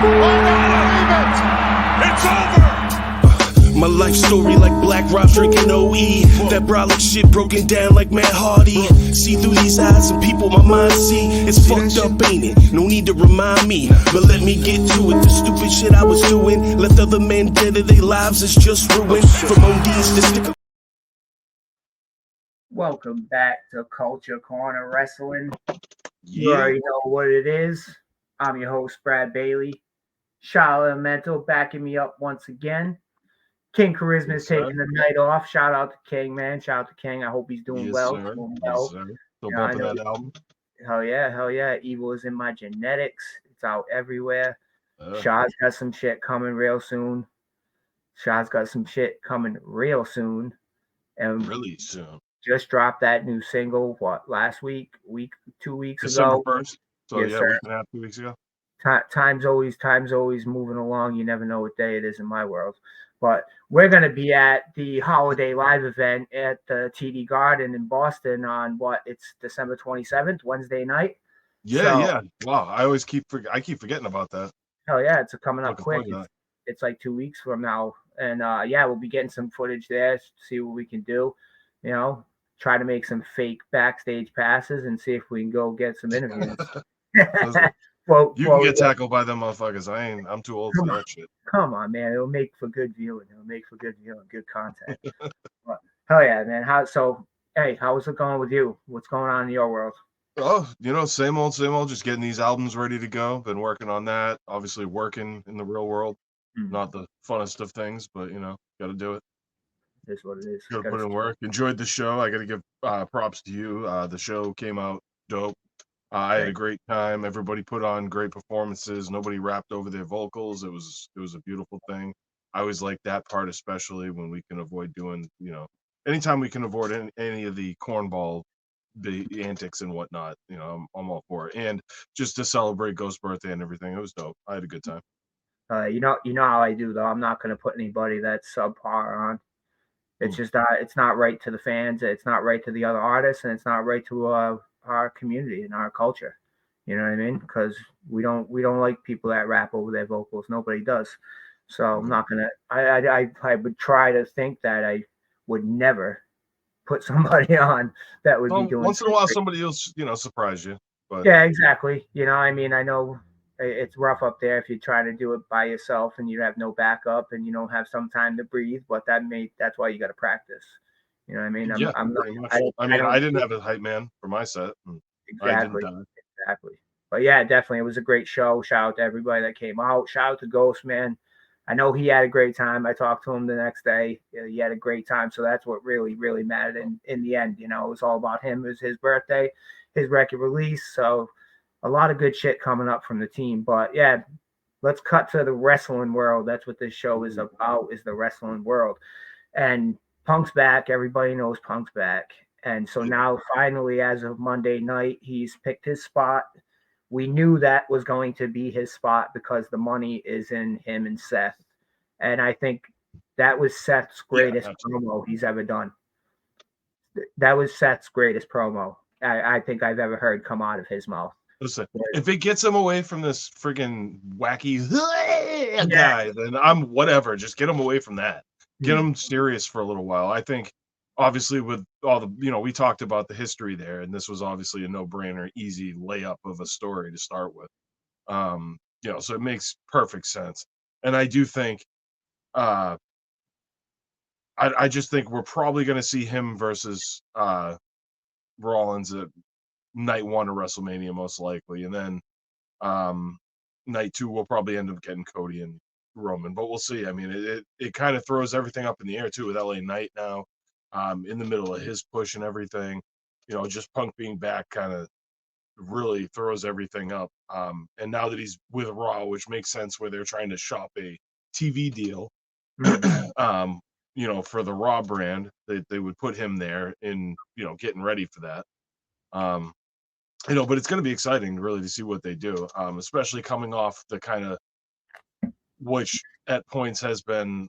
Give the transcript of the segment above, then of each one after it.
It's over! My life story like Black Rob drinking OE. That brolic shit broken down like Matt Hardy. See through these eyes of people my mind see. It's fucked up, ain't it? No need to remind me. But let me get to it. The stupid shit I was doing left other men dead of their lives is just ruined. From ODs to stick. Welcome back to Culture Corner Wrestling. You already know what it is. I'm your host, Brad Bailey. Charlotte Elemental backing me up once again. King Charisma is taking the night off. Shout out to King, man. Shout out to King. I hope he's doing well. Sir. Doing Yes, well. sir. Still bumping that album. Hell yeah. Evil is in my genetics. It's out everywhere. Shaw's got some shit coming real soon. And really soon. Just dropped that new single, last week, 2 weeks December ago. 1st. So yes, yeah, sir. a week and a half, 2 weeks ago. Time's always moving along. You never know what day it is in my world. But we're going to be at the Holiday Live event at the TD Garden in Boston on it's December 27th, Wednesday night. Yeah. Wow, I keep forgetting about that. Hell yeah, it's coming up quick. It's like 2 weeks from now. And we'll be getting some footage there to see what we can do. You know, try to make some fake backstage passes and see if we can go get some interviews. You can get tackled by them motherfuckers. I'm too old for that shit. Come on, man. It'll make for good viewing. Good content. But, hell yeah, man. Hey, how's it going with you? What's going on in your world? Oh, same old, just getting these albums ready to go. Been working on that. Obviously working in the real world. Not the funnest of things, but got to do it. It is what it is. Got to put in work. Enjoyed the show. I got to give props to you. The show came out dope. I had a great time. Everybody put on great performances. Nobody rapped over their vocals. It was a beautiful thing. I always like that part, especially when we can avoid doing, anytime we can avoid any of the cornball the antics and whatnot. I'm all for it. And just to celebrate Ghost's birthday and everything, it was dope. I had a good time. You know how I do though. I'm not going to put anybody that's subpar on. It's just it's not right to the fans. It's not right to the other artists, and it's not right to our community and our culture. You know what I mean? Because we don't like people that rap over their vocals. Nobody does. So I'm not gonna. I would try to think that I would never put somebody on that would be doing. Once in a while, somebody else surprise you. But yeah, exactly. I mean, I know it's rough up there if you try to do it by yourself and you have no backup and you don't have some time to breathe. But that's why you got to practice. You know what I mean? I didn't have a hype man for my set. Exactly. But yeah, definitely. It was a great show. Shout out to everybody that came out. Shout out to Ghost, man. I know he had a great time. I talked to him the next day. He had a great time. So that's what really, really mattered in the end. It was all about him. It was his birthday, his record release. So a lot of good shit coming up from the team. But yeah, let's cut to the wrestling world. That's what this show is about, is the wrestling world. And Punk's back. Everybody knows Punk's back. And so now finally, as of Monday night, he's picked his spot. We knew that was going to be his spot because the money is in him and Seth. And I think that was Seth's greatest promo he's ever done. That was Seth's greatest promo I think I've ever heard come out of his mouth. Listen, if it gets him away from this friggin' wacky guy, then I'm whatever. Just get him away from that. Get him serious for a little while. I think, obviously, with all the, we talked about the history there, and this was obviously a no-brainer, easy layup of a story to start with. So it makes perfect sense. And I do think, I just think we're probably going to see him versus Rollins at night 1 of WrestleMania, most likely. And then night 2, we'll probably end up getting Cody and Roman, but we'll see. I mean, it kind of throws everything up in the air too with LA Knight now in the middle of his push and everything. Just Punk being back kind of really throws everything up. And now that he's with Raw, which makes sense, where they're trying to shop a TV deal for the Raw brand, they would put him there in getting ready for that. But it's going to be exciting really to see what they do, especially coming off the kind of, which at points has been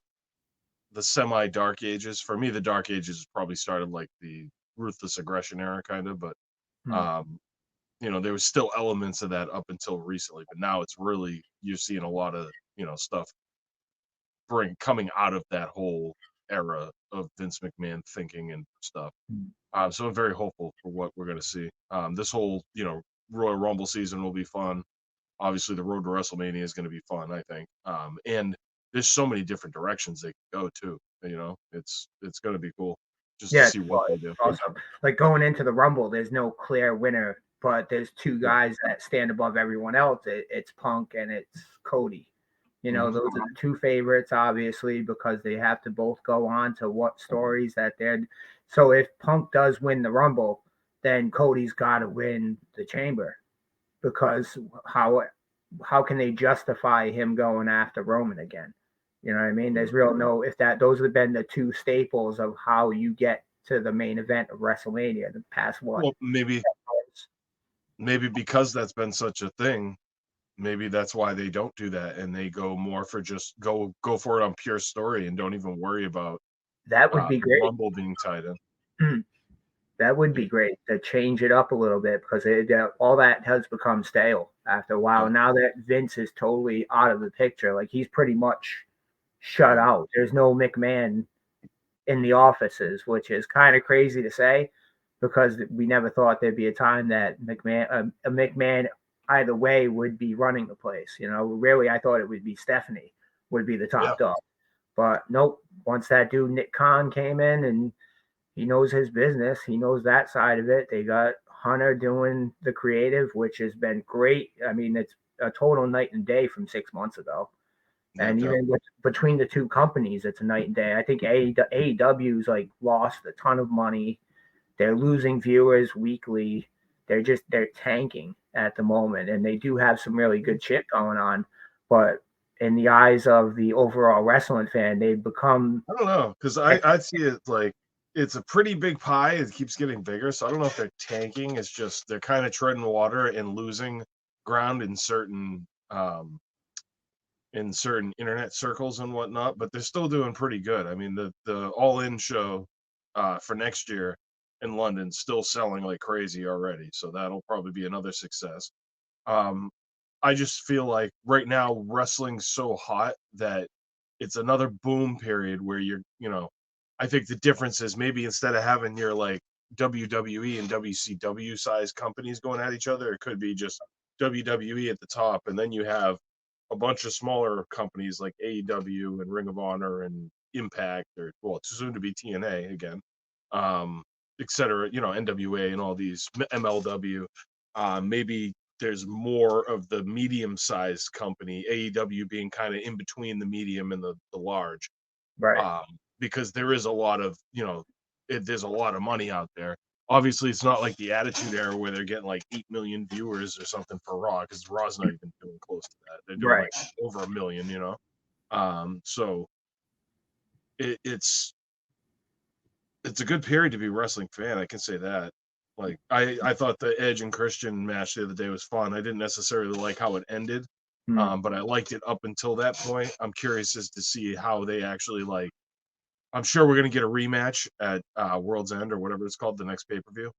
the semi-dark ages. For me, the dark ages probably started like the ruthless aggression era kind of, but there was still elements of that up until recently, but now it's really, you're seeing a lot of stuff coming out of that whole era of Vince McMahon thinking and stuff. So I'm very hopeful for what we're going to see. This whole Royal Rumble season will be fun. Obviously, the road to WrestleMania is going to be fun, I think. And there's so many different directions they can go too. It's going to be cool just to see what they do. Awesome. Like going into the Rumble, there's no clear winner, but there's two guys that stand above everyone else. It's Punk and it's Cody. Those are the two favorites, obviously, because they have to both go on to what stories that they're. So if Punk does win the Rumble, then Cody's got to win the Chamber, because how can they justify him going after Roman again? You know what I mean? There's those have been the two staples of how you get to the main event of WrestleMania the past what? Well, maybe because that's been such a thing. Maybe that's why they don't do that, and they go more for just go for it on pure story and don't even worry about that would be great. Rumble being tied in. That would be great to change it up a little bit, because all that has become stale after a while. Now that Vince is totally out of the picture, like he's pretty much shut out. There's no McMahon in the offices, which is kind of crazy to say, because we never thought there'd be a time that a McMahon either way would be running the place. Really, I thought it would be Stephanie would be the top dog, but nope. Once that dude Nick Khan came in, and he knows his business, he knows that side of it. They got Hunter doing the creative, which has been great. I mean, it's a total night and day from 6 months ago. And even between the two companies, it's a night and day. I think AEW's like lost a ton of money. They're losing viewers weekly. They're tanking at the moment, and they do have some really good shit going on. But in the eyes of the overall wrestling fan, they've become. I don't know, because I see it like it's a pretty big pie. It keeps getting bigger, so I don't know if they're tanking. It's just they're kind of treading water and losing ground in certain internet circles and whatnot, but they're still doing pretty good. I mean, the All In show for next year in London still selling like crazy already, so that'll probably be another success. I just feel like right now wrestling's so hot that it's another boom period where I think the difference is maybe instead of having your like WWE and WCW size companies going at each other, it could be just WWE at the top, and then you have a bunch of smaller companies like AEW and Ring of Honor and Impact, or soon to be TNA again, etc. NWA and all these MLW. Maybe there's more of the medium-sized company, AEW being kind of in between the medium and the large, right? Because there is a lot of there's a lot of money out there. Obviously, it's not like the Attitude Era where they're getting like 8 million viewers or something for Raw, because Raw's not even doing close to that. They're doing like over 1 million, So it's a good period to be a wrestling fan. I can say that. Like I thought the Edge and Christian match the other day was fun. I didn't necessarily like how it ended, but I liked it up until that point. I'm curious as to see how they actually like. I'm sure we're going to get a rematch at World's End or whatever it's called, the next pay-per-view.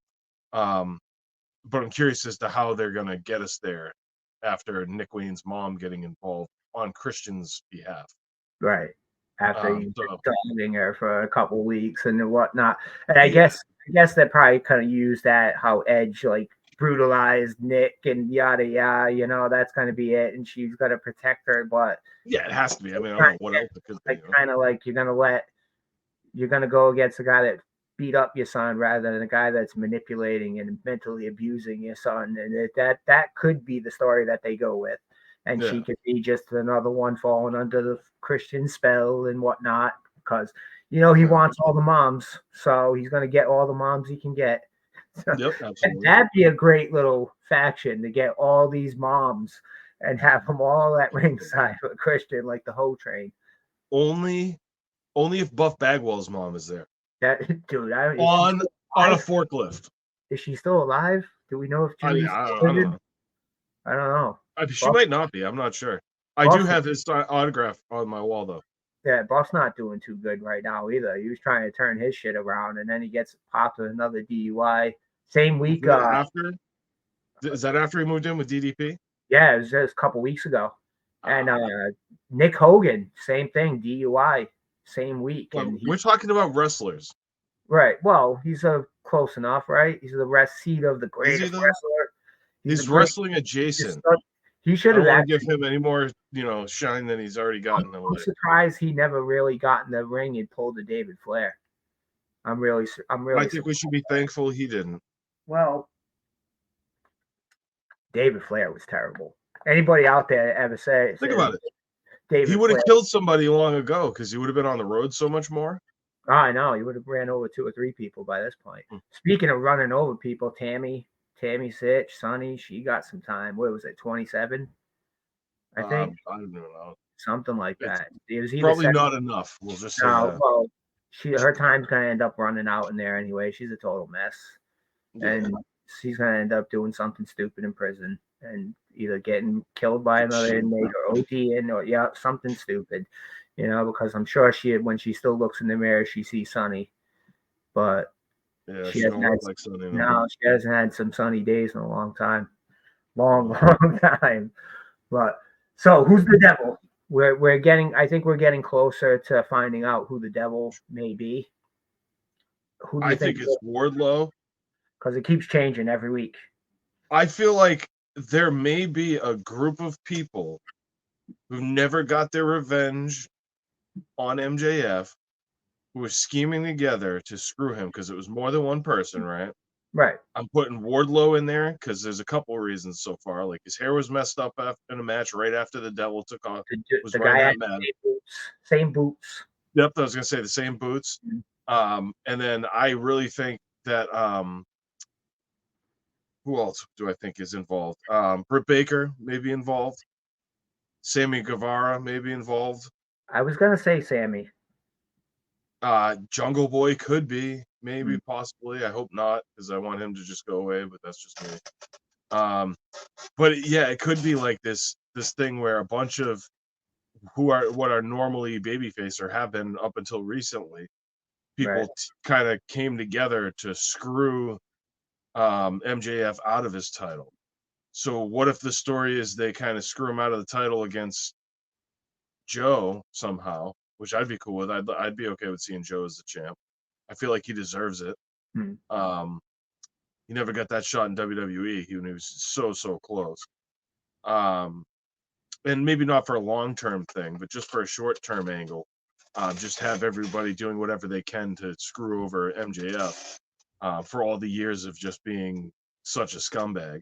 But I'm curious as to how they're going to get us there after Nick Wayne's mom getting involved on Christian's behalf. Right. After you dominating her for a couple weeks and whatnot. And I guess they probably kind of use that, how Edge like brutalized Nick and yada yada, that's going to be it, and she's going to protect her. But yeah, it has to be. I mean, I don't know what else it could be. Kind of like you're going to go against a guy that beat up your son rather than a guy that's manipulating and mentally abusing your son, and that could be the story that they go with. And she could be just another one falling under the Christian spell and whatnot, because he wants all the moms, so he's going to get all the moms he can get. Yep, absolutely. That'd be a great little faction to get all these moms and have them all at ringside with Christian, like the Ho Train. Only if Buff Bagwell's mom is there. That dude, on a forklift. Is she still alive? Do we know if Julie's I don't know. I don't know. She might not be. I'm not sure. I do have his autograph on my wall, though. Yeah, Buff's not doing too good right now either. He was trying to turn his shit around, and then he gets popped with another DUI. Same week. Is that after he moved in with DDP? Yeah, it was just a couple weeks ago. And Nick Hogan, same thing, DUI, same week. Well, And we're talking about wrestlers. right, well, he's a close enough, right? He's the rest seat of the Is he greatest though? wrestler. He's a He's great. wrestling adjacent. He should I don't have want to give actually. him any more, shine than he's already gotten. I'm surprised he never really got in the ring and pulled the David Flair. I'm really I think we should be thankful he didn't. Well, David Flair was terrible. Anybody out there ever say Think about it. David He would have Flair? killed somebody long ago because he would have been on the road so much more. Oh, I know. He would have ran over 2 or 3 people by this point. Speaking of running over people, Tammy Sitch, Sonny, she got some time. What was it, 27? I think. I don't even know. Something like that. It was Probably not enough. We'll just say that. Well, her time's gonna end up running out in there anyway. She's a total mess. Yeah. And she's gonna end up doing something stupid in prison and either getting killed by another inmate or OTing or something stupid, because I'm sure when she still looks in the mirror, she sees Sonny, but she don't look like Sonny. No, she hasn't had some sunny days in a long time, long time. But so who's the devil? I think we're getting closer to finding out who the devil may be. Who do you think it's Wardlow? Because it keeps changing every week. I feel like there may be a group of people who never got their revenge on MJF who were scheming together to screw him because it was more than one person, right? Right. I'm putting Wardlow in there because there's a couple of reasons so far. Like his hair was messed up in a match right after the devil took off. The guy had same boots. Yep, I was gonna say the same boots. Mm-hmm. And then I really think that who else do I think is involved? Britt Baker may be involved. Sammy Guevara may be involved. I was gonna say Sammy. Jungle Boy could be, maybe, possibly. I hope not, because I want him to just go away, but that's just me. But yeah, it could be like this thing where a bunch of what are normally babyface or have been up until recently, people kind of came together to screw MJF out of his title. So what if the story is they kind of screw him out of the title against Joe somehow, which I'd be cool with. I'd be okay with seeing Joe as the champ. I feel like he deserves it. He never got that shot in WWE. He was so close. And maybe not for a long-term thing, but just for a short-term angle. Just have everybody doing whatever they can to screw over MJF for all the years of just being such a scumbag.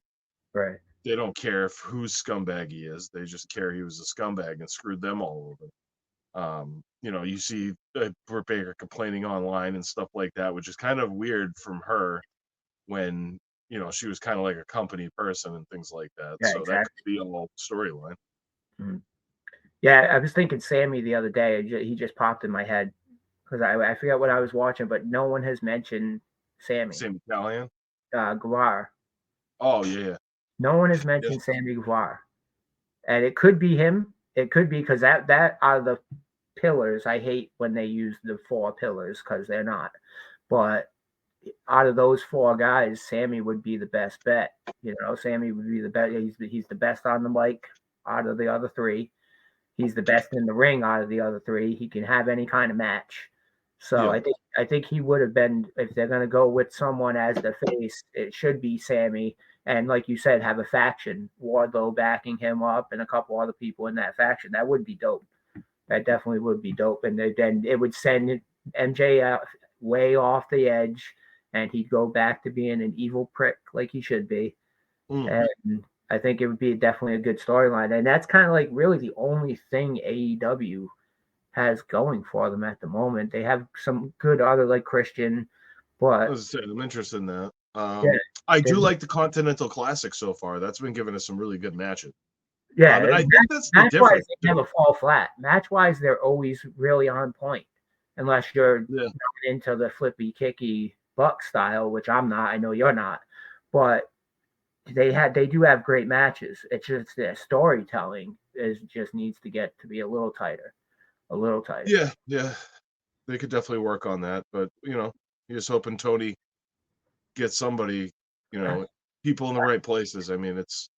Right. They don't care whose scumbag he is. They just care he was a scumbag and screwed them all over. You see Britt Baker complaining online and stuff like that, which is kind of weird from her when, she was kind of like a company person and things like that. Yeah, so exactly. That could be a whole storyline. Yeah, I was thinking Sammy the other day. He just popped in my head because I forgot what I was watching, but no one has mentioned Sammy. Same Italian? Guevara. Oh, yeah. No one has mentioned Sammy Guevara. And it could be him. It could be because that are the pillars. I hate when they use the 4 pillars because they're not. But out of those 4 guys, Sammy would be the best bet. Sammy would be the best. He's the best on the mic out of the other 3. He's the best in the ring out of the other 3. He can have any kind of match. So yeah. I think he would have been, if they're going to go with someone as the face, it should be Sammy. And like you said, have a faction, Wardlow backing him up and a couple other people in that faction. That would be dope. That definitely would be dope. And then it would send MJ way off the edge, and he'd go back to being an evil prick like he should be. And I think it would be definitely a good storyline. And that's kind of like really the only thing AEW has going for them at the moment. They have some good other like Christian, but I'm interested in that. I do like the Continental Classic so far. That's been giving us some really good matches. Yeah, I think that's the difference. They never fall flat. Match-wise, they're always really on point, unless you're not into the flippy, kicky Buck style, which I'm not. I know you're not, but they do have great matches. It's just their storytelling just needs to get to be a little tighter. Yeah, they could definitely work on that. But you're just hoping Tony gets somebody, people in the right places. I mean, it's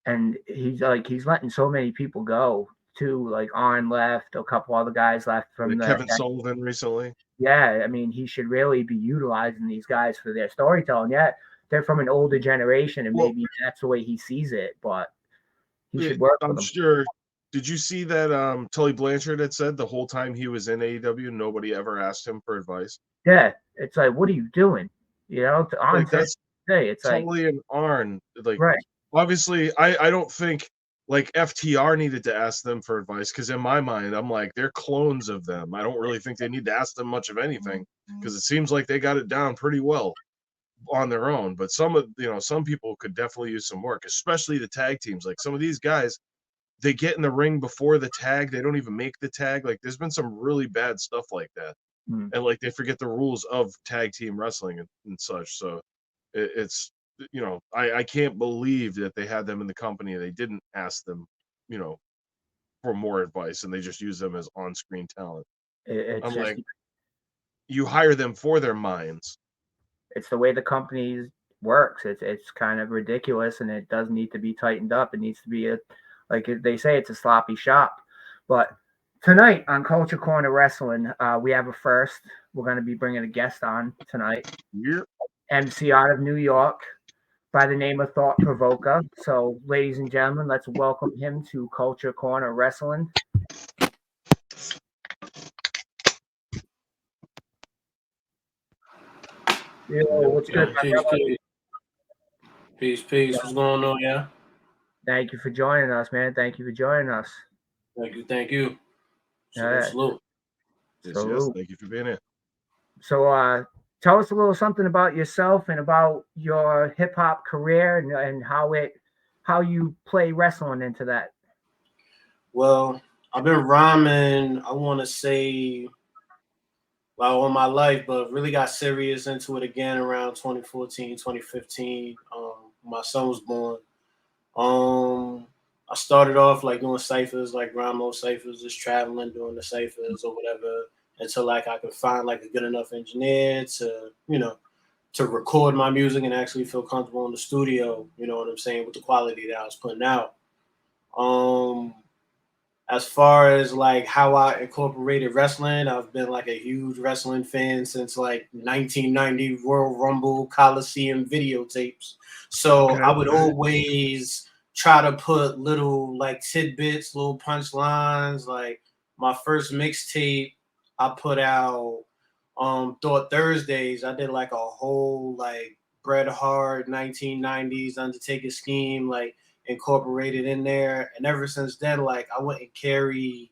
and he's letting so many people go too. Like Arn left, a couple other guys left from Kevin Sullivan recently. yeah. I mean, he should really be utilizing these guys for their storytelling. Yeah, they're from an older generation, and Well, maybe that's the way he sees it. But he should work with I'm them. sure. Did you see that Tully Blanchard had said the whole time he was in AEW, nobody ever asked him for advice? Yeah, it's like, what are you doing? You know, to on Like that's say it's like Tully and Arn. Like right. obviously, I don't think like FTR needed to ask them for advice because in my mind, I'm like they're clones of them. I don't really think they need to ask them much of anything because it seems like they got it down pretty well on their own. But some people could definitely use some work, especially the tag teams. Like some of these guys, they get in the ring before the tag. They don't even make the tag. Like there's been some really bad stuff like that. Mm. And like they forget the rules of tag team wrestling and such. So it's I can't believe that they had them in the company. They didn't ask them, for more advice, and they just use them as on-screen talent. It's I'm just like, you hire them for their minds. it's the way the company works. It's kind of ridiculous, and it does need to be tightened up. It needs to be like they say, it's a sloppy shop. But tonight on Culture Corner Wrestling, we have a first. We're going to be bringing a guest on tonight. Yeah. MC out of New York by the name of Thought Provokah. So, ladies and gentlemen, let's welcome him to Culture Corner Wrestling. Yo, what's good? Peace. What's going on, yeah? Thank you for joining us, man. Thank you for joining us. Thank you. Salute. Yes, thank you for being here. So, tell us a little something about yourself and about your hip hop career and how you play wrestling into that. Well, I've been rhyming, I want to say, all my life, but really got serious into it again around 2014, 2015. My son was born. I started off like doing ciphers, like Ramo ciphers, just traveling, doing the ciphers or whatever, until like I could find like a good enough engineer to, to record my music and actually feel comfortable in the studio, you know what I'm saying, with the quality that I was putting out. As far as like how I incorporated wrestling, I've been like a huge wrestling fan since like 1990 Royal Rumble Coliseum videotapes. So I would always try to put little like tidbits, little punchlines. Like my first mixtape I put out Thought Thursdays. I did like a whole like Bret Hart 1990s Undertaker scheme, like incorporated in there. And ever since then, like I wouldn't carry,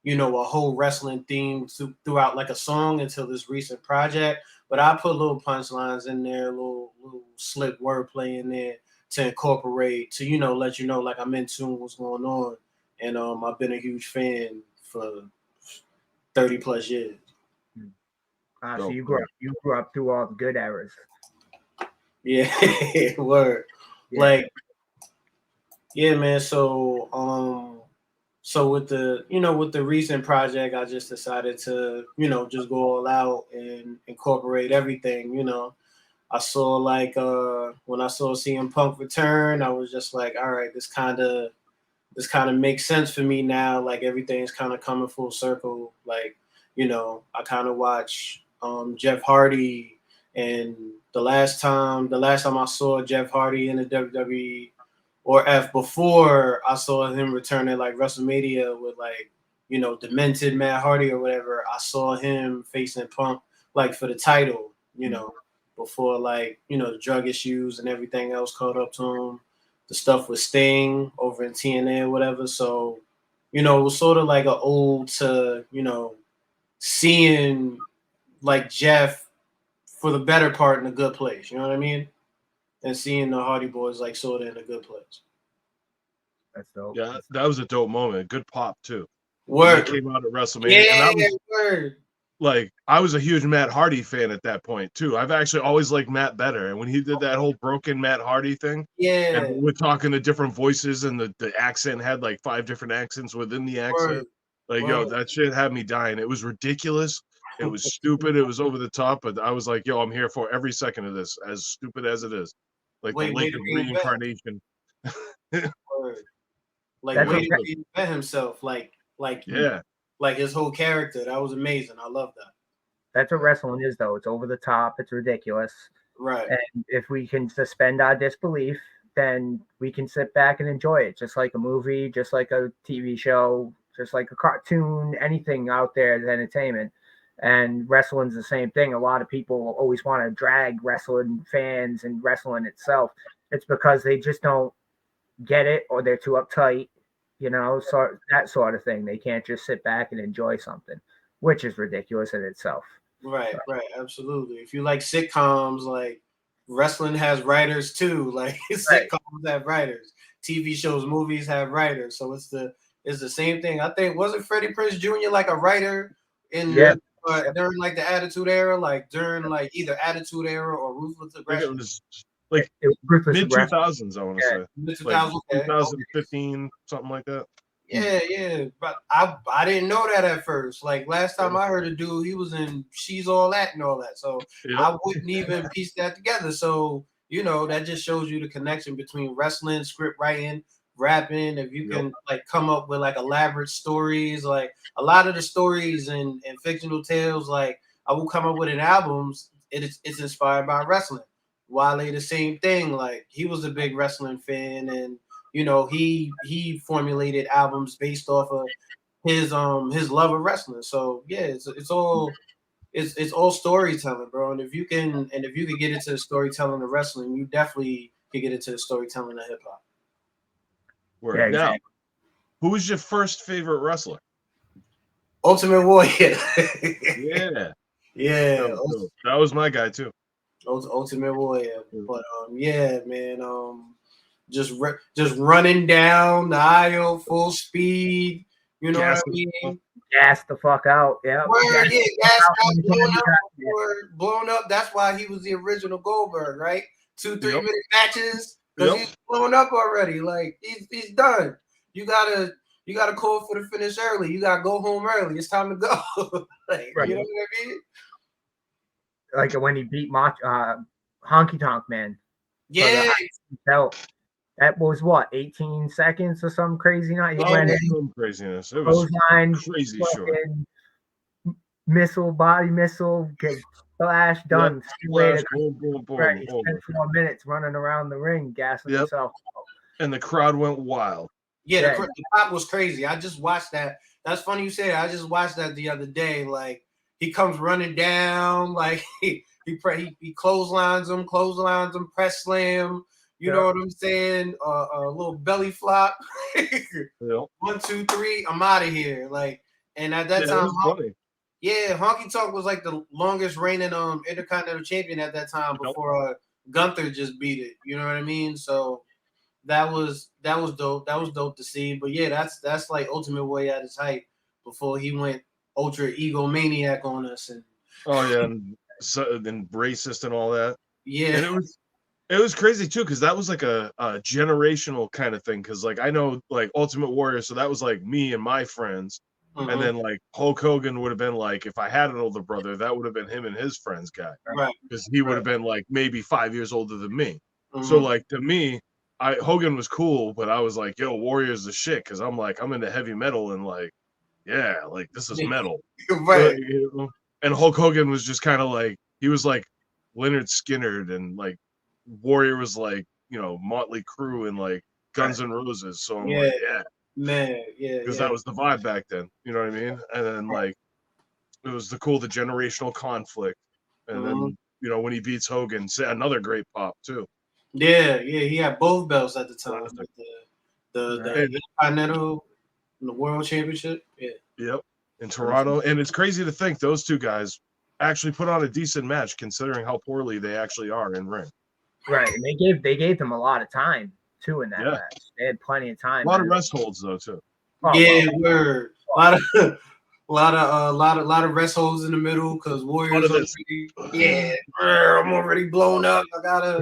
a whole wrestling theme throughout like a song until this recent project. But I put little punchlines in there, little slick wordplay in there to incorporate, to let you know like I'm in tune with what's going on. And I've been a huge fan for 30 plus years. So you grew up through all the good eras. Yeah, word. Yeah. Like, yeah, man. So with the recent project, I just decided to, just go all out and incorporate everything. I saw like when I saw CM Punk return, I was just like, all right, this kind of makes sense for me now. Like everything's kind of coming full circle. Like, I kind of watch Jeff Hardy, and the last time I saw Jeff Hardy in the WWE or before I saw him return at like WrestleMania with like, demented Matt Hardy or whatever, I saw him facing Punk like for the title, before like, the drug issues and everything else caught up to him, the stuff with Sting over in TNA or whatever. So, it was sort of like an ode to, seeing like Jeff for the better part in a good place, you know what I mean? And seeing the Hardy Boys like sort of in a good place. That's dope. Yeah, that was a dope moment. Good pop too. Word. They came out at WrestleMania, yeah, and word. Like I was a huge Matt Hardy fan at that point too. I've actually always liked Matt better, and when he did that whole broken Matt Hardy thing, yeah, and we're talking the different voices, and the accent had like 5 different accents within the accent. Like, yo, that shit had me dying. It was ridiculous. It was stupid. It was over the top, but I was like, yo, I'm here for every second of this, as stupid as it is. Like the lake of reincarnation. Like That's where what did he invent himself? Like his whole character. That was amazing. I love that. That's what wrestling is, though. It's over the top. It's ridiculous. Right. And if we can suspend our disbelief, then we can sit back and enjoy it, just like a movie, just like a TV show, just like a cartoon, anything out there is entertainment. And wrestling's the same thing. A lot of people always want to drag wrestling fans and wrestling itself. It's because they just don't get it, or they're too uptight, so that sort of thing. They can't just sit back and enjoy something, which is ridiculous in itself. Right, absolutely. If you like sitcoms, like wrestling has writers too. Like sitcoms have writers, TV shows, movies have writers. So it's the same thing. I think wasn't Freddie Prinze Jr. like a writer in during like the Attitude Era, like during like either Attitude Era or Ruthless Aggression. It was like mid 2000s, I want to say. Mid 2000s, like 2015, something like that. Yeah, but I didn't know that at first. Like last time I heard a dude, he was in She's All That and all that. So I wouldn't even piece that together. So that just shows you the connection between wrestling, script writing, rapping. If you can like come up with like elaborate stories, like a lot of the stories and fictional tales, like I will come up with in albums. It's inspired by wrestling. Wale the same thing. Like he was a big wrestling fan, and he formulated albums based off of his love of wrestling. So yeah, it's all storytelling, bro. And if you can get into the storytelling of wrestling, you definitely can get into the storytelling of hip hop. Yeah, exactly. Now, who was your first favorite wrestler? Ultimate Warrior. Yeah. That was my guy too. Ultimate Warrior. But yeah, man. Just running down the aisle full speed. You know what I mean? Gas the fuck out. Yeah. Gas out, blown up. That's why he was the original Goldberg, right? 2-3 minute matches because he's blown up already. Like he's done. You gotta call for the finish early. You gotta go home early. It's time to go. You know what I mean? Like when he beat Honky Tonk Man. Yeah. That was 18 seconds or some crazy night. He went in. Craziness. It was crazy short. Body missile, get splash done. Boom. He spent 4 minutes running around the ring, gassing himself. And the crowd went wild. Yeah, the pop was crazy. I just watched that. That's funny you say that. I just watched that the other day. Like he comes running down, like he clotheslines him, press slam. You know what I'm saying? A little belly flop. 1, 2, 3. I'm out of here. Like, and at that time, Honky Tonk was like the longest reigning Intercontinental Champion at that time before Gunther just beat it. You know what I mean? So that was dope. That was dope to see. But yeah, that's like Ultimate Warrior at his height before he went ultra egomaniac on us and and racist and all that. Yeah, and it was crazy too because that was like a generational kind of thing. Because like I know like Ultimate Warrior, so that was like me and my friends, and then like Hulk Hogan would have been like if I had an older brother, that would have been him and his friends guy, right? Because he would have been like maybe 5 years older than me. So like to me, Hogan was cool, but I was like, yo, Warrior's the shit because I'm into heavy metal and like, yeah, like this is metal, right? And Hulk Hogan was just kind of like he was like Leonard Skinner, and like Warrior was like Motley Crue and like Guns N' Roses. So I'm like, because that was the vibe back then. You know what I mean? And then like it was the generational conflict, and then when he beats Hogan, another great pop too. Yeah, he had both belts at the time. The Intercontinental and the World Championship. Yeah. Yep. In Toronto, and it's crazy to think those two guys actually put on a decent match, considering how poorly they actually are in ring. Right, and they gave them a lot of time too in that match. They had plenty of time. A lot of rest holds though too. A lot of rest holds in the middle because Warriors I'm already blown up. I gotta.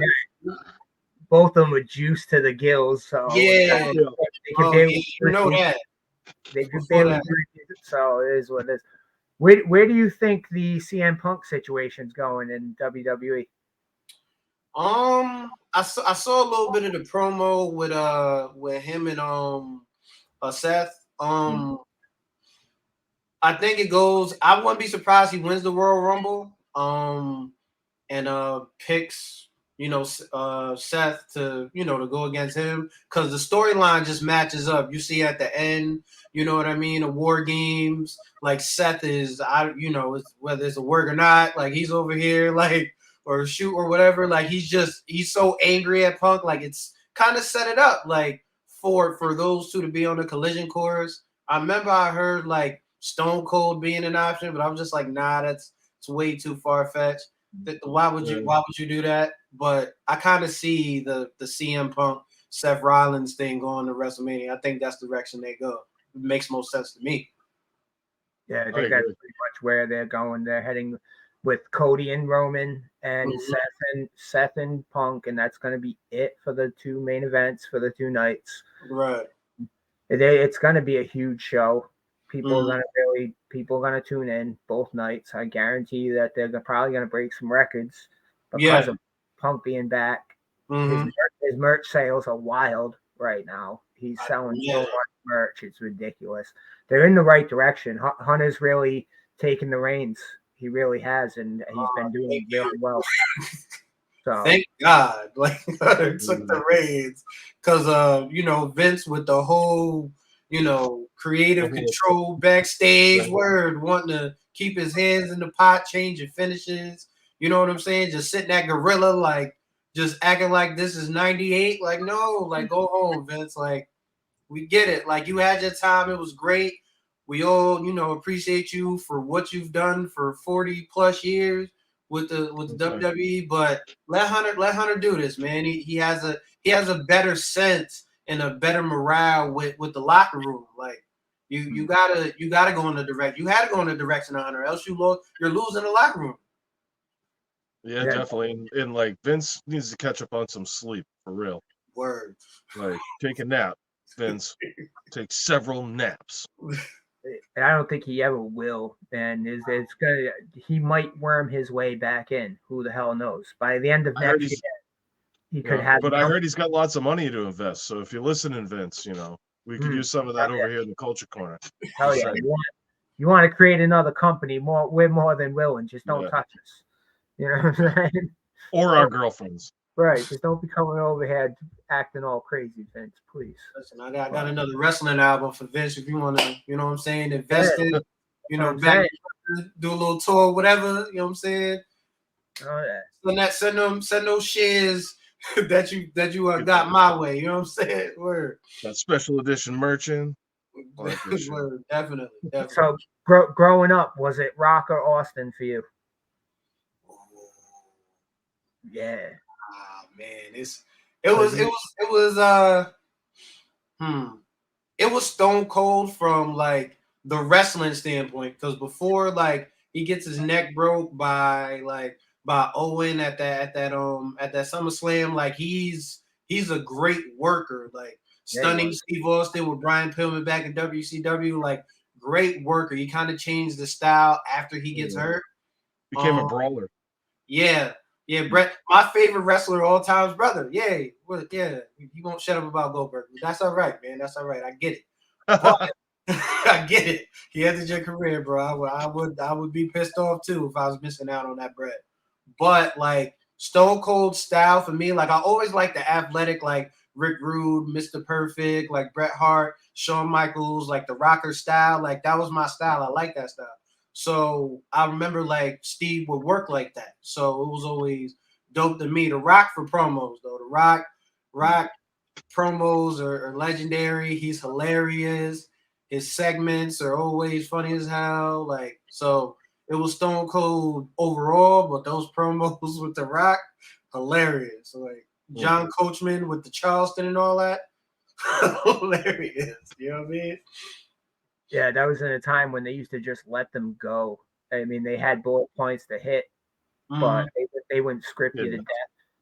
Both of them were juiced to the gills, so they know that. They could barely drink it, so it is what it is. Where do you think the CM Punk situation's going in WWE? I saw a little bit of the promo with him and Seth. I think it goes. I wouldn't be surprised he wins the Royal Rumble. And picks Seth to to go against him because the storyline just matches up. You see at the end, you know what I mean, the War Games. Like Seth is, whether it's a work or not, like he's over here, like or shoot or whatever. Like he's so angry at Punk. Like it's kind of set it up like for those two to be on the collision course. I remember I heard like Stone Cold being an option, but I was just like, nah, it's way too far fetched. Why would you do that? But I kind of see the CM Punk Seth Rollins thing going to WrestleMania. I think that's the direction they go. It makes most sense to me. Yeah, I think that's pretty much where they're going. They're heading with Cody and Roman and Seth and Punk, and that's going to be it for the two main events for the two nights. Right. It's going to be a huge show. People are gonna tune in both nights. I guarantee you that they're probably gonna break some records because of Punk being back. His merch sales are wild right now. He's selling so much merch, it's ridiculous. They're in the right direction. Hunter's really taken the reins. He really has, and he's been doing really well. So thank God, like Hunter took the reins, because Vince with the whole creative control backstage wanting to keep his hands in the pot, changing finishes. You know what I'm saying? Just sitting at Gorilla, like just acting like this is 98. Like, no, like go home, Vince. Like, we get it. Like you had your time. It was great. We all, appreciate you for what you've done for 40 plus years with the WWE. But let Hunter do this, man. He has a better sense and a better morale with the locker room. Like you gotta go in the direction. You had to go in the direction of Hunter, else you're losing the locker room. Yeah, definitely. And like Vince needs to catch up on some sleep for real. Word. Like take a nap, Vince. Take several naps. I don't think he ever will, and he might worm his way back in. Who the hell knows? By the end of next year, he could have. But I heard he's got lots of money to invest. So if you're listening, Vince, we could use some of that over here in the Culture Corner. Hell yeah! You want to create another company? We're more than willing. Just don't touch us. You know what I'm saying? Or our girlfriends. Right. Just don't be coming over here acting all crazy, Vince, please. Listen, I got another wrestling album for Vince if you want to, invest in, back, do a little tour, whatever, you know what I'm saying? Oh, yeah. Send those shares that you got my way, you know what I'm saying? Word. That special edition merchant. Word, definitely. So, growing up, was it Rock or Austin for you? Yeah. Man, it was Stone Cold from like the wrestling standpoint, because before like he gets his neck broke by Owen at that SummerSlam, like he's a great worker, like stunning Steve Austin with Brian Pillman back in WCW, like great worker. He kind of changed the style after he gets hurt. Became a brawler. Yeah, Brett, my favorite wrestler of all time's brother. Yay. You won't shut up about Goldberg. That's all right, man. That's all right. I get it. But, I get it. He ended your career, bro. I would be pissed off too if I was missing out on that Brett. But like Stone Cold style for me, like I always like the athletic, like Rick Rude, Mr. Perfect, like Bret Hart, Shawn Michaels, like the rocker style. Like that was my style. I like that style. So I remember like Steve would work like that. So it was always dope to me. The Rock for promos though. The Rock promos are legendary. He's hilarious. His segments are always funny as hell. Like, so it was Stone Cold overall, but those promos with The Rock, hilarious. Like John Coachman with the Charleston and all that, hilarious. You know what I mean? Yeah, that was in a time when they used to just let them go. I mean, they had bullet points to hit, but they wouldn't script you to death.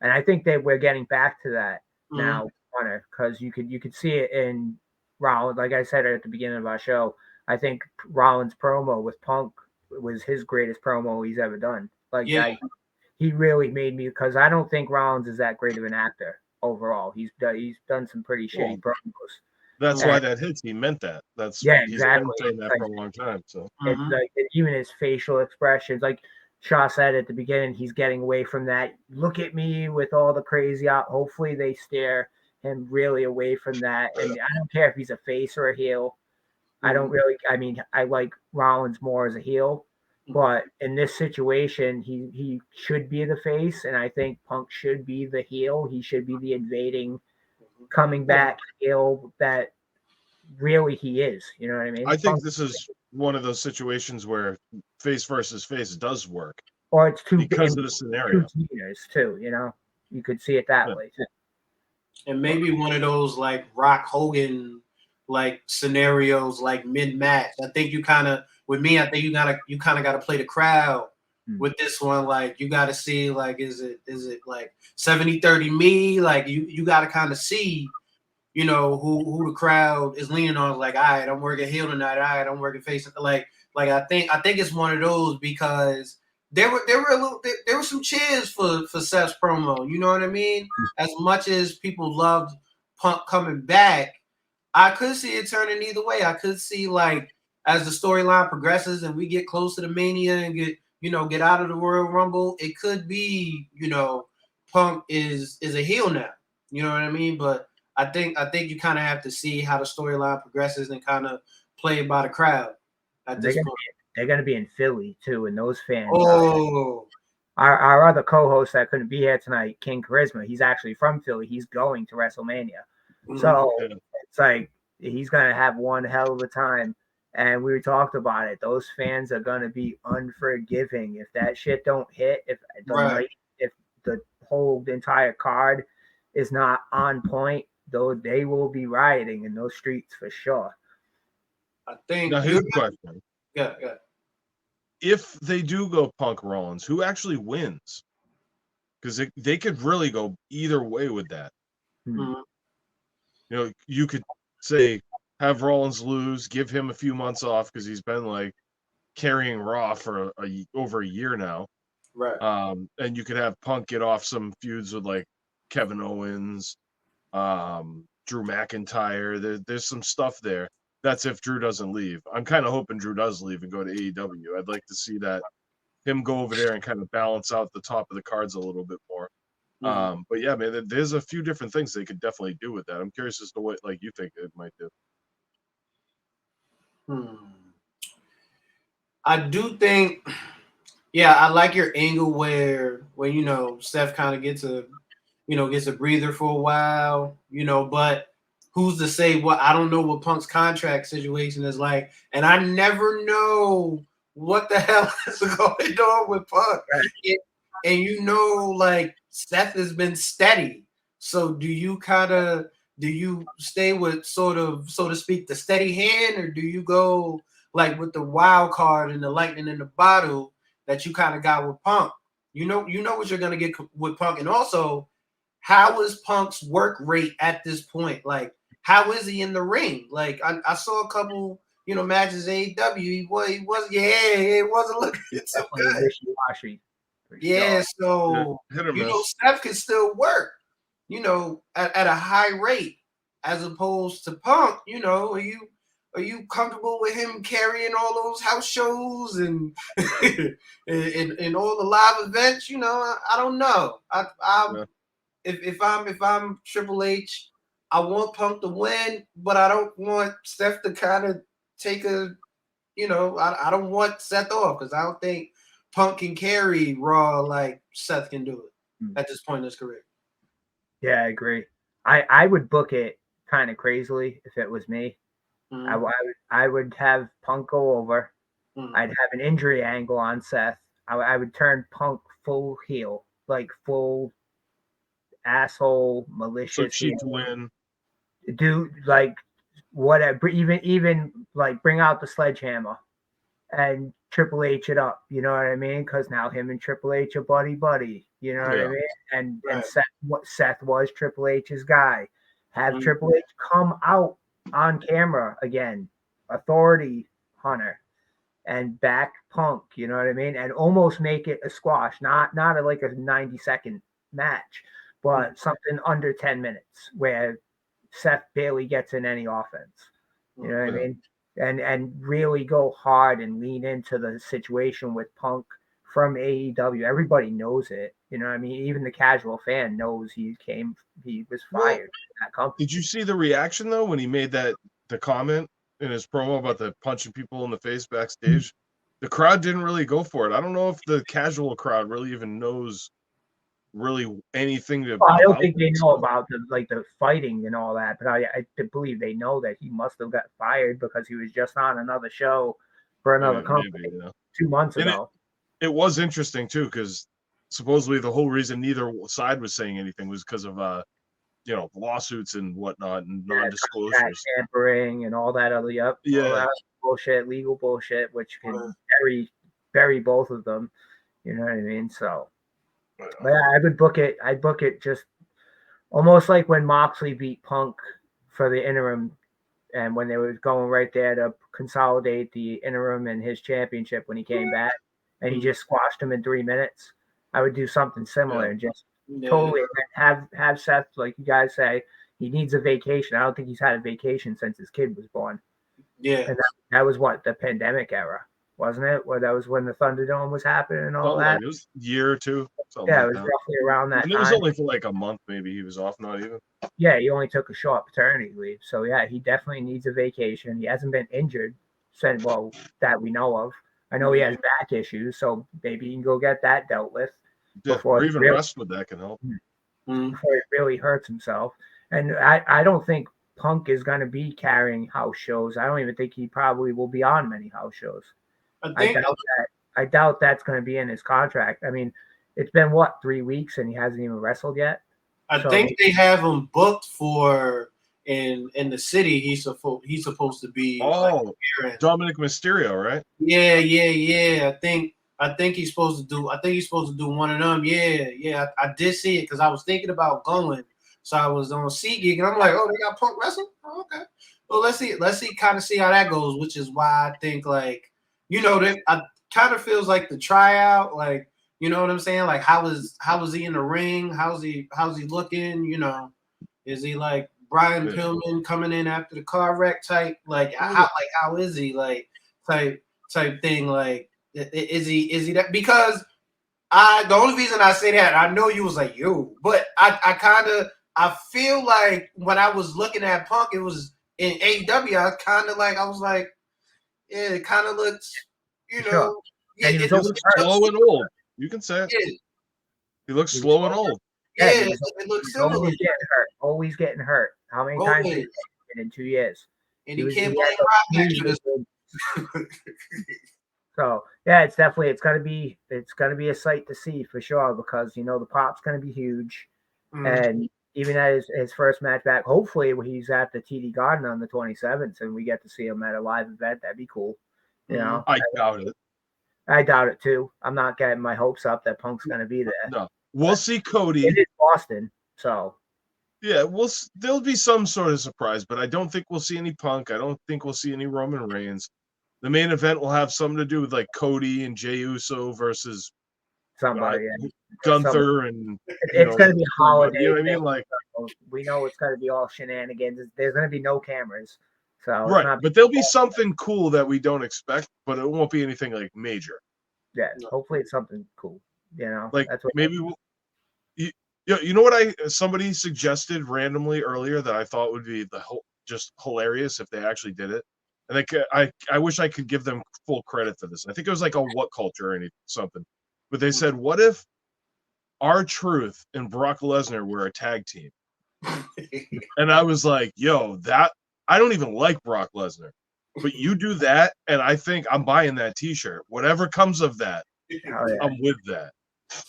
And I think we're getting back to that now, Hunter, because you could see it in Rollins. Like I said at the beginning of our show, I think Rollins' promo with Punk was his greatest promo he's ever done. Like, he really made me, because I don't think Rollins is that great of an actor overall. He's done some pretty shitty promos. That's why that hits. He meant that. That's yeah, he's exactly. been saying that for a long time. So it's like even his facial expressions, like Shaw said at the beginning, he's getting away from that. Look at me with all the crazy out. Hopefully they steer him really away from that. And I don't care if he's a face or a heel. I don't really. I mean, I like Rollins more as a heel, but in this situation, he should be the face, and I think Punk should be the heel. He should be the invading, coming back heel that really he is. You know what I mean? I think this is one of those situations where face versus face does work, or it's too because of the scenario. Too, you know, you could see it that way too. And maybe one of those like Rock Hogan like scenarios, like mid match. I think you kind of, with me, I think you kind of got to play the crowd with this one. Like you got to see, like, is it like 70-30 me? Like you got to kind of see, you know, who the crowd is leaning on. Like, all right, I'm working heel tonight. All right, I'm working face. Like I think it's one of those, because there were some cheers for Seth's promo. You know what I mean? As much as people loved Punk coming back, I could see it turning either way. I could see, like, as the storyline progresses and we get close to the Mania and get out of the Royal Rumble, it could be, you know, Punk is a heel now. You know what I mean? But I think you kind of have to see how the storyline progresses and kind of play it by the crowd at this point. They're going to be in Philly too, and those fans. Oh, our other co-host that couldn't be here tonight, King Charisma, he's actually from Philly. He's going to WrestleMania, so it's like he's going to have one hell of a time. And we talked about it. Those fans are going to be unforgiving if that shit don't hit. If the whole entire card is not on point, though, they will be rioting in those streets for sure. I think. Now here's the question. Yeah. If they do go Punk Rollins, who actually wins? Because they could really go either way with that. You know, you could say have Rollins lose, give him a few months off because he's been like carrying Raw for over a year now. Right. And you could have Punk get off some feuds with like Kevin Owens, Drew McIntyre. There's some stuff there. That's if Drew doesn't leave. I'm kind of hoping Drew does leave and go to AEW. I'd like to see that, him go over there and kind of balance out the top of the cards a little bit more. But yeah, man, there's a few different things they could definitely do with that. I'm curious as to what like you think it might do. I do think, yeah, I like your angle where you know Steph kind of gets a breather for a while, you know, but who's to say what? I don't know what Punk's contract situation is like, and I never know what the hell is going on with Punk. And you know, like Seth has been steady. So do you stay with sort of, so to speak, the steady hand, or do you go like with the wild card and the lightning in the bottle that you kind of got with Punk? You know what you're gonna get with Punk, and also how is Punk's work rate at this point? Like, how is he in the ring? Like, I saw a couple, you know, matches AEW. He wasn't looking so good. Wishy-washy. Yeah, so you know, Steph can still work, you know, at a high rate, as opposed to Punk. You know, are you comfortable with him carrying all those house shows and and all the live events? You know, I don't know. If I'm Triple H, I want Punk to win, but I don't want Steph to kind of take a, you know, I don't want Seth off, because I don't think Punk can carry Raw like Seth can do it at this point in his career. Yeah, I agree. I would book it kind of crazily if it was me. I would have Punk go over. I'd have an injury angle on Seth. I would turn Punk full heel, like full asshole, malicious. So cheap to win. Do like whatever, even like bring out the sledgehammer and Triple H it up. You know what I mean? Because now him and Triple H are buddy. You know what I mean? And Seth was Triple H's guy. Have Triple H come out on camera again, authority Hunter, and back Punk, you know what I mean, and almost make it a squash, not like a 90-second match, but something under 10 minutes where Seth barely gets in any offense. You know what I mean? And really go hard and lean into the situation with Punk from AEW. Everybody knows it. You know what I mean? Even the casual fan knows he was fired from that company. Did you see the reaction though when he made the comment in his promo about the punching people in the face backstage? The crowd didn't really go for it. I don't know if the casual crowd really even knows anything I don't think they know about the fighting and all that, but I believe they know that he must have got fired because he was just on another show for another company maybe, yeah. 2 months ago. It was interesting too because supposedly the whole reason neither side was saying anything was because of lawsuits and whatnot and non-disclosures, tampering, and all that other all that bullshit, legal bullshit, which can bury both of them. You know what I mean? So. But yeah, I would book it. I'd book it just almost like when Moxley beat Punk for the interim, and when they were going right there to consolidate the interim and his championship when he came back, and he just squashed him in 3 minutes. I would do something similar and just totally have Seth, like you guys say, he needs a vacation. I don't think he's had a vacation since his kid was born. Yeah, and that was what, the pandemic era, wasn't it? Where that was when the Thunderdome was happening and all that. It was a year or two. Yeah, it was roughly around that time. It was only for like a month, maybe he was off, not even. Yeah, he only took a short paternity leave. So yeah, he definitely needs a vacation. He hasn't been injured that we know of. I know he has back issues, so maybe he can go get that dealt with or even rest with that can help. Before he really hurts himself. And I don't think Punk is going to be carrying house shows. I don't even think he probably will be on many house shows. I doubt that's going to be in his contract. I mean, it's been 3 weeks and he hasn't even wrestled yet. I think they have him booked for in the city. He's supposed to be. Dominic Mysterio, right? Yeah. I think he's supposed to do. One of them. Yeah. I did see it because I was thinking about going. So I was on SeatGeek and I'm like, oh, they got Punk wrestling. Oh, okay. Well, let's see how that goes. Which is why I think I kind of feels like the tryout, like. You know what I'm saying? Like, how is he in the ring? How's he looking? You know, is he like Brian Pillman coming in after the car wreck type? How is he type thing? Like, is he that? Because the only reason I say that, I know you was like, yo, but I feel like when I was looking at Punk, it was in AEW. I was like, yeah, it kind of looks, Sure. It looks slow and old. You can say it. Yeah. He looks slow and old. Yeah, it looks similar. Always getting hurt. How many times did he get in 2 years? And he can't play. So yeah, it's gonna be a sight to see for sure because the pop's gonna be huge, and even at his first match back, hopefully he's at the TD Garden on the 27th, and we get to see him at a live event. That'd be cool. I doubt it. I doubt it too. I'm not getting my hopes up that Punk's going to be there. No, we'll see Cody. It is Boston, so yeah, there'll be some sort of surprise, but I don't think we'll see any Punk. I don't think we'll see any Roman Reigns. The main event will have something to do with like Cody and Jey Uso versus somebody, Gunther, and it's going to be a holiday. You know what I mean? Like, we know it's going to be all shenanigans. There's going to be no cameras. So right, but there'll be something cool that we don't expect, but it won't be anything like major. Yeah, hopefully it's something cool. Like that's what maybe you know what somebody suggested randomly earlier that I thought would be just hilarious if they actually did it, and I wish I could give them full credit for this. I think it was like a What Culture or something, but they said, what if R-Truth and Brock Lesnar were a tag team? And I was like, yo, that. I don't even like Brock Lesnar, but you do that, and I think I'm buying that T-shirt. Whatever comes of that, I'm with that.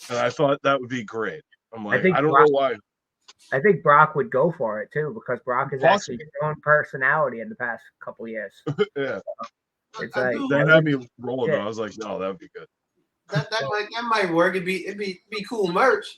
And I thought that would be great. I'm like, I don't know why. I think Brock would go for it too because Brock has actually shown personality in the past couple of years. Yeah, so it's like that had me rolling. I was like, no, that would be good. That might work. It'd be cool merch.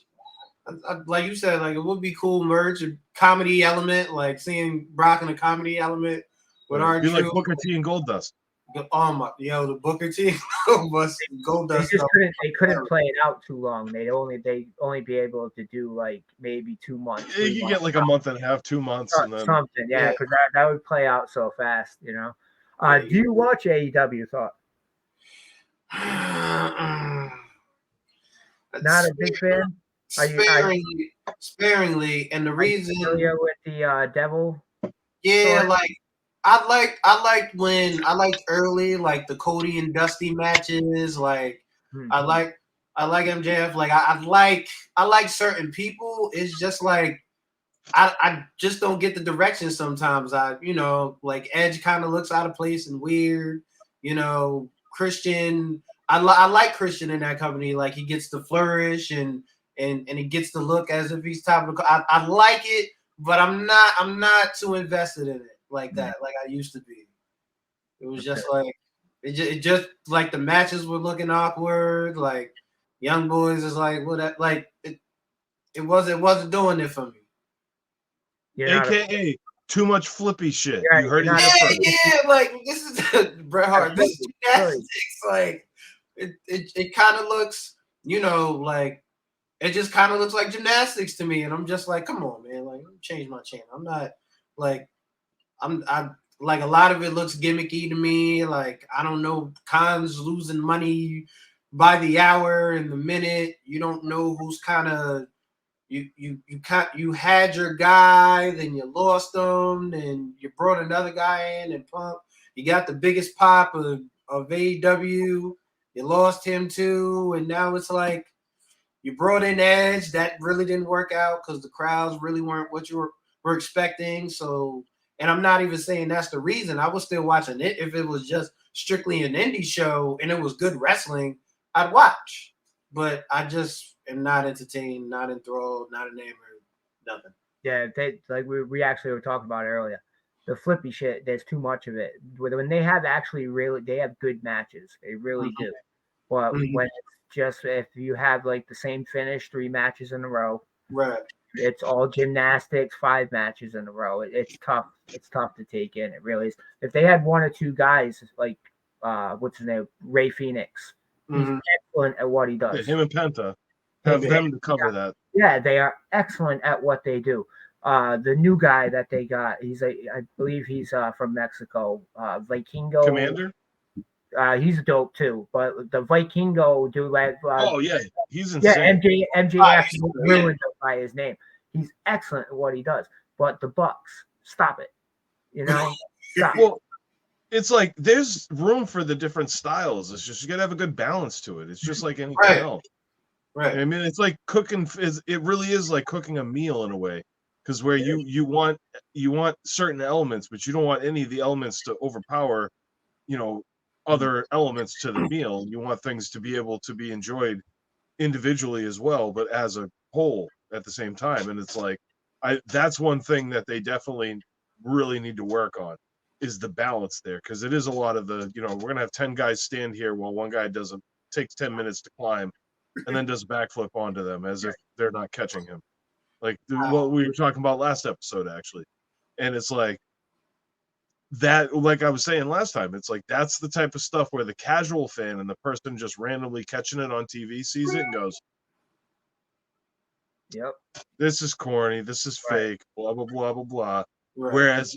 Like you said, like it would be cool merch, a comedy element, like seeing Brock in a comedy element with our be like Booker T and Goldust. the Booker T must Gold Dust. They couldn't play it out too long. They only be able to do like maybe 2 months. You could get like a month and a half, 2 months, and then something, yeah, because that would play out so fast, you know. Do you watch AEW? Thought not a big fan. Sparingly, and the reason familiar with the Devil. Yeah, story? Like I liked early, like the Cody and Dusty matches. Like I like MJF. Like I like certain people. It's just like I just don't get the direction sometimes. Like Edge kind of looks out of place and weird. Christian. I like Christian in that company. Like he gets to flourish and he gets to look as if he's top of the. I like it, but I'm not too invested in it like that, like I used to be. It was just like it just like the matches were looking awkward. Like Young Boys is like it wasn't doing it for me. AKA too much flippy shit. Yeah, you heard it. Yeah, like this is Bret Hart. This is gymnastics. Like it kind of looks, like it just kind of looks like gymnastics to me, and I'm just like, come on, man, like change my channel. I'm not like I'm like a lot of it looks gimmicky to me. Like I don't know, Khan's losing money by the hour and the minute. You don't know who's kind of you had your guy, then you lost him, and you brought another guy in and Punk. You got the biggest pop of AEW. You lost him too, and now it's like you brought in Edge. That really didn't work out because the crowds really weren't what you were expecting. So, and I'm not even saying that's the reason. I was still watching it. If it was just strictly an indie show and it was good wrestling, I'd watch. But I just am not entertained, not enthralled, not enamored, nothing. Yeah, like we actually were talking about earlier. The flippy shit, there's too much of it. When they have they have good matches. They really do. But when it's just, if you have like the same finish 3 matches in a row, right? It's all gymnastics, 5 matches in a row. It's tough. It's tough to take in. It really is. If they had 1 or 2 guys like what's his name, Ray Phoenix, he's excellent at what he does. Yeah, him and Penta have them to cover that. Yeah, they are excellent at what they do. The new guy that they got, I believe he's from Mexico, Vikingo. Commander? He's dope too, but the Vikingo dude, like, oh yeah, he's insane. Yeah, MJF ruined him by his name. He's excellent at what he does, but the Bucks, stop it. Stop. Well, it's like there's room for the different styles. It's just you gotta have a good balance to it. It's just like anything else. Right. I mean, it's like cooking. It really is like cooking a meal in a way, because where you want certain elements, but you don't want any of the elements to overpower, other elements to the meal. You want things to be able to be enjoyed individually as well, but as a whole at the same time. And it's like, that's one thing that they definitely really need to work on, is the balance there, because it is a lot of the, we're gonna have 10 guys stand here while one guy takes 10 minutes to climb, and then does a backflip onto them as if they're not catching him, like what we were talking about last episode actually. And it's like that, like I was saying last time, it's like that's the type of stuff where the casual fan and the person just randomly catching it on TV sees it and goes, "Yep, this is corny, this is fake, blah blah blah blah blah." Right. Whereas,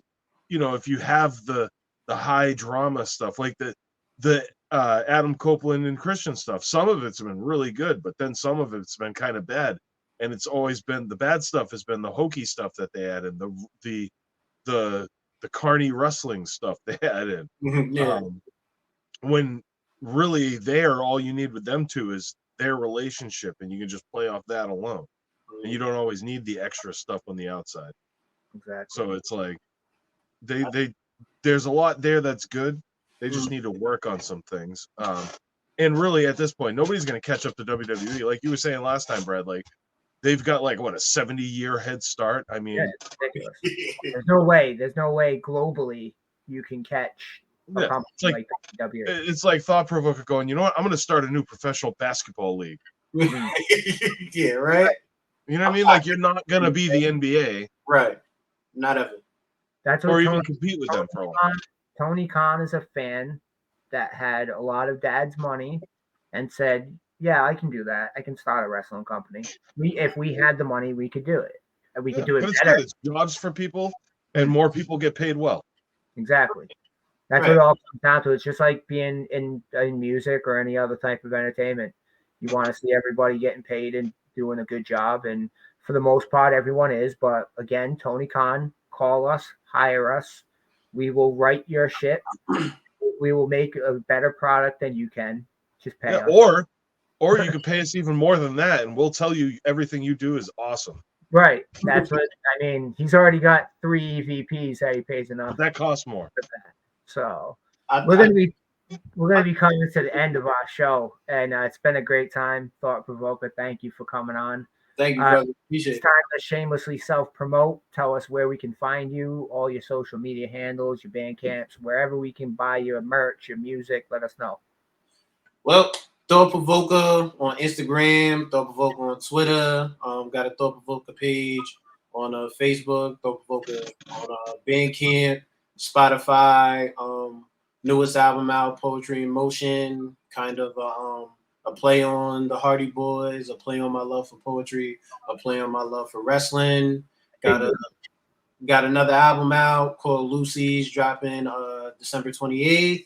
if you have the high drama stuff, like the Adam Copeland and Christian stuff, some of it's been really good, but then some of it's been kind of bad, and it's always been the bad stuff has been the hokey stuff that they add in, the carny wrestling stuff they had in. When really there, all you need with them two is their relationship, and you can just play off that alone, and you don't always need the extra stuff on the outside. Exactly. So it's like there's a lot there that's good. They just need to work on some things. And really at this point, nobody's going to catch up to WWE. Like you were saying last time, Brad, like they've got like what, a 70-year head start. I mean, it's ridiculous. There's no way globally you can catch a company like WWE. It's like Thought Provoker going, you know what? I'm going to start a new professional basketball league. Yeah, right. You know what I mean? Like you're not going to be the NBA, right? Not ever. That's what or even compete with them for a while. Tony Khan is a fan that had a lot of dad's money and said, yeah, I can do that. I can start a wrestling company. If we had the money, we could do it. And we could do it but it's better. good. It's jobs for people, and more people get paid well. Exactly. That's what it all comes down to. It's just like being in music or any other type of entertainment. You want to see everybody getting paid and doing a good job. And for the most part, everyone is. But again, Tony Khan, call us, hire us. We will write your shit. We will make a better product than you can. Just pay us. Or you can pay us even more than that, and we'll tell you everything you do is awesome. Right. That's what I mean. He's already got 3 EVPs that he pays enough. But that costs more. So we're gonna be coming to the end of our show, and it's been a great time. Thought Provokah, thank you for coming on. Thank you, brother. Appreciate it's time to shamelessly self-promote. Tell us where we can find you, all your social media handles, your band camps, wherever we can buy your merch, your music. Let us know. Well, Thought Provokah on Instagram, Thought Provokah on Twitter. Got a Thought Provokah page on Facebook, Thought Provokah on Bandcamp, Spotify. Newest album out, Poetry in Motion, kind of a play on the Hardy Boys, a play on my love for poetry, a play on my love for wrestling. Got another album out called Lucy's, dropping December 28th,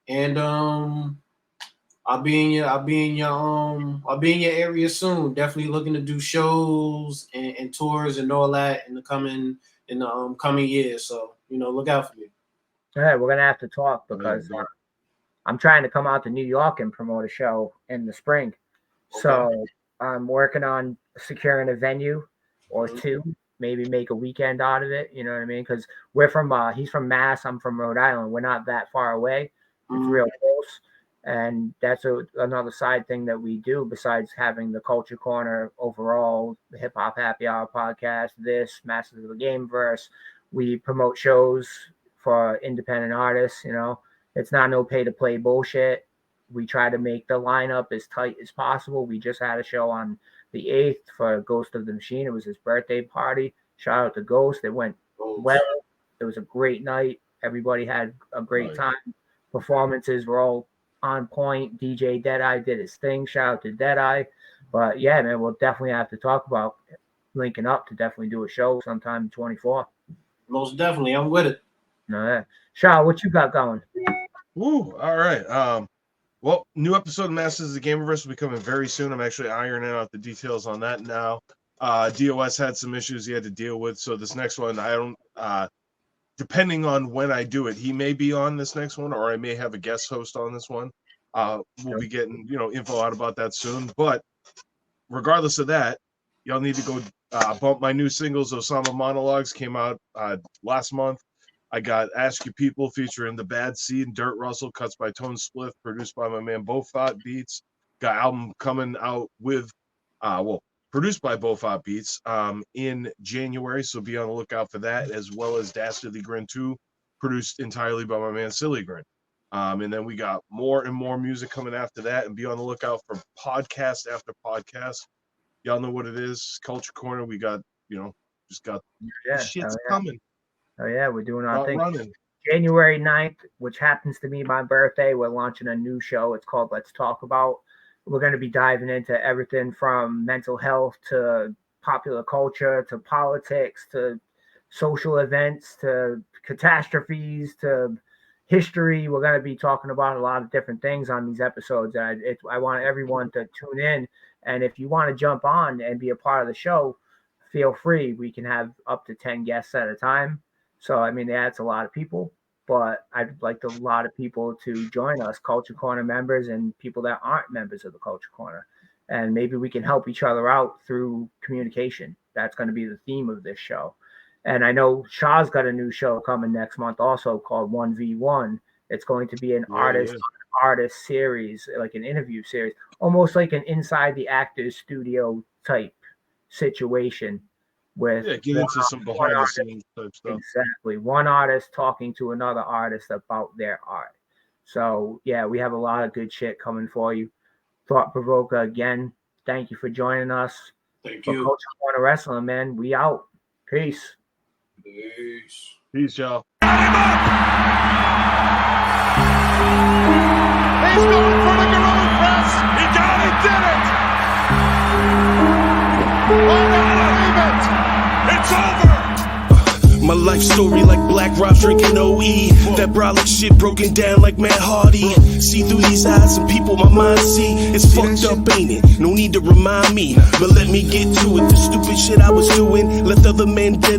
and I'll be in your area soon. Definitely looking to do shows and tours and all that in the coming years. So look out for me. All right, we're gonna have to talk because I'm trying to come out to New York and promote a show in the spring. Okay. So I'm working on securing a venue or two, maybe make a weekend out of it. You know what I mean? Because we're from he's from Mass, I'm from Rhode Island. We're not that far away. It's real close. And that's another side thing that we do besides having the Culture Corner overall, the Hip Hop Happy Hour podcast, this Masters of the Gameverse. We promote shows for independent artists. It's not no pay to play bullshit. We try to make the lineup as tight as possible. We just had a show on the 8th for Ghost of the Machine. It was his birthday party. Shout out to Ghost. It went well. It was a great night. Everybody had a great time. Performances were all on point. DJ Deadeye did his thing. Shout out to Deadeye. But yeah, man, we'll definitely have to talk about linking up to definitely do a show sometime in 24. Most definitely. I'm with it. All right. Shaw, what you got going? Woo, all right. Well, new episode of Masters of the Gameverse will be coming very soon. I'm actually ironing out the details on that now. DOS had some issues he had to deal with, so this next one, I don't depending on when I do it, he may be on this next one, or I may have a guest host on this one. We'll be getting info out about that soon. But regardless of that, y'all need to go bump my new singles. Osama Monologues came out last month. I got Ask You People featuring The Bad Seed, Dirt Russell, cuts by Tone Spliff, produced by my man Bofat Beats. Got album coming out with, produced by Bofat Beats in January, so be on the lookout for that, as well as Dastardly Grin 2, produced entirely by my man Silly Grin. And then we got more and more music coming after that, and be on the lookout for podcast after podcast. Y'all know what it is, Culture Corner. We got, just got shit's coming. Oh, yeah, we're doing our thing. Running. January 9th, which happens to be my birthday, we're launching a new show. It's called Let's Talk About. We're going to be diving into everything from mental health to popular culture to politics to social events to catastrophes to history. We're going to be talking about a lot of different things on these episodes. I want everyone to tune in. And if you want to jump on and be a part of the show, feel free. We can have up to 10 guests at a time. So, I mean, that's a lot of people, but I'd like a lot of people to join us, Culture Corner members and people that aren't members of the Culture Corner. And maybe we can help each other out through communication. That's going to be the theme of this show. And I know Shaw's got a new show coming next month also called 1v1. It's going to be an artist series, like an interview series, almost like an Inside the Actors studio type situation. With get into some behind the scenes type stuff. Exactly. One artist talking to another artist about their art. So, yeah, we have a lot of good shit coming for you. Thought Provokah, again, thank you for joining us. Thank you. Culture Corner Wrestling, man. We out. Peace. Peace, y'all. life story like Black Rob drinking OE. That brolic shit broken down like Matt Hardy. See through these eyes and people my mind see. It's fucked up, ain't it? No need to remind me, but let me get to it. The stupid shit I was doing left other men dead.